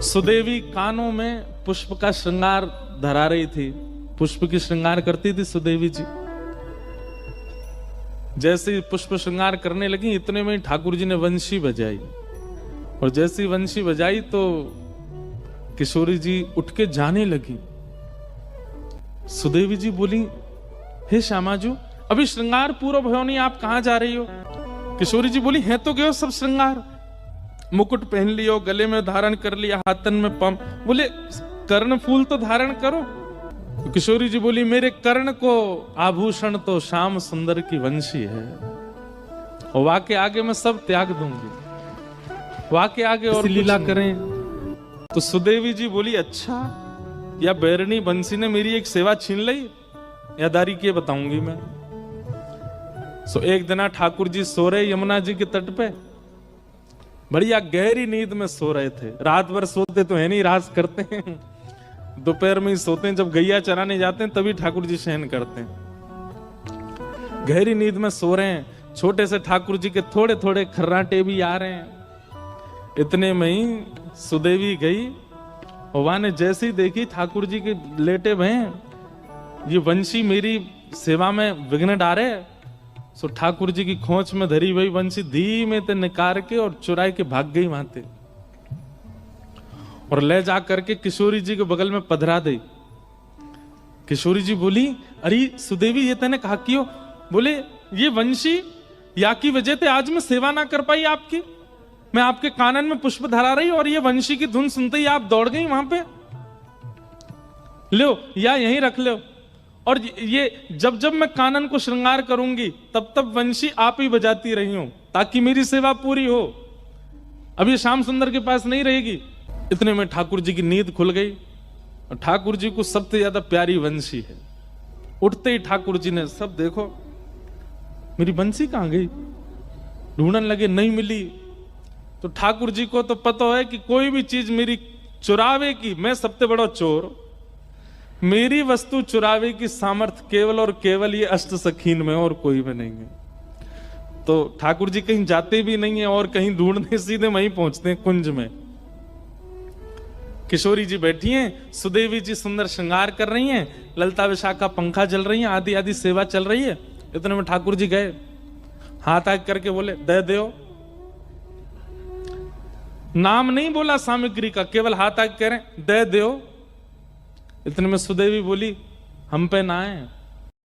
सुदेवी कानों में पुष्प का श्रृंगार धरा रही थी, पुष्प की श्रृंगार करती थी सुदेवी जी। जैसे ही पुष्प श्रृंगार करने लगी, इतने में ठाकुर जी ने वंशी बजाई, और जैसी वंशी बजाई तो किशोरी जी उठ के जाने लगी। सुदेवी जी बोली, हे श्यामाजू, अभी श्रृंगार पूरा भयो नहीं, आप कहां जा रही हो? किशोरी जी बोली, है तो गयो सब श्रृंगार, मुकुट पहन लियो, गले में धारण कर लिया, हाथन में पम। बोले, कर्ण फूल तो धारण करो। तो किशोरी जी बोली, मेरे कर्ण को आभूषण तो श्याम सुंदर की वंशी है, और वाके आगे मैं सब त्याग दूंगी, वाके आगे और लीला करें। तो सुदेवी जी बोली, अच्छा, या बैरनी बंसी ने मेरी एक सेवा छीन ली, या दारी के बताऊंगी मैं। सो एक दिन ठाकुर जी सो रहे यमुना जी के तट पे, बढ़िया गहरी नींद में सो रहे थे। रात भर सोते तो है नहीं, रास करते हैं, दोपहर में ही सोते हैं, जब गैया चराने जाते हैं तभी ठाकुर जी शयन करते हैं। गहरी नींद में सो रहे हैं, छोटे से ठाकुर जी के थोड़े थोड़े खर्राटे भी आ रहे हैं। इतने में ही सुदेवी गई, और वहां ने जैसे ही देखी ठाकुर जी के लेटे भय, ये वंशी मेरी सेवा में विघ्न डारे। सो ठाकुर जी की खोंच में धरी हुई वंशी धीमे ते निकाल के और चुराई के भाग गई वहां ते, और ले जा करके किशोरी जी के बगल में पधरा दी। किशोरी जी बोली, अरे सुदेवी, ये तने कहा क्यों? बोले, ये वंशी या की वजह से आज मैं सेवा ना कर पाई आपकी। मैं आपके कानन में पुष्प धरा रही, और ये वंशी की धुन सुनते ही आप दौड़ गई वहां पे। लो, या यहीं रख लो, और ये जब जब मैं कानन को श्रृंगार करूंगी तब तब वंशी आप ही बजाती रही हूं, ताकि मेरी सेवा पूरी हो। अब ये श्याम सुंदर के पास नहीं रहेगी। इतने में ठाकुर जी की नींद खुल गई, और ठाकुर जी को सबसे ज्यादा प्यारी वंशी है। उठते ही ठाकुर जी ने, सब देखो मेरी बंसी कहां गई, ढूंढने लगे, नहीं मिली। तो ठाकुर जी को तो पता है कि कोई भी चीज मेरी चुरावे की, मैं सबसे बड़ा चोर, मेरी वस्तु चुरावे की सामर्थ्य केवल और केवल ये अष्ट सखीन में, और कोई में नहीं है। तो ठाकुर जी कहीं जाते भी नहीं है और कहीं ढूंढने, सीधे वहीं पहुंचते हैं कुंज में। किशोरी जी बैठी हैं, सुदेवी जी सुंदर श्रृंगार कर रही हैं, ललता विशाखा पंखा जल रही है, आदि आदि सेवा चल रही है। इतने में ठाकुर जी गए, हाथ आग करके बोले, दे दो। नाम नहीं बोला सामग्री का, केवल हाथ आग कह रहे, दे दो। इतने में सुदेवी बोली, हम पे ना आए,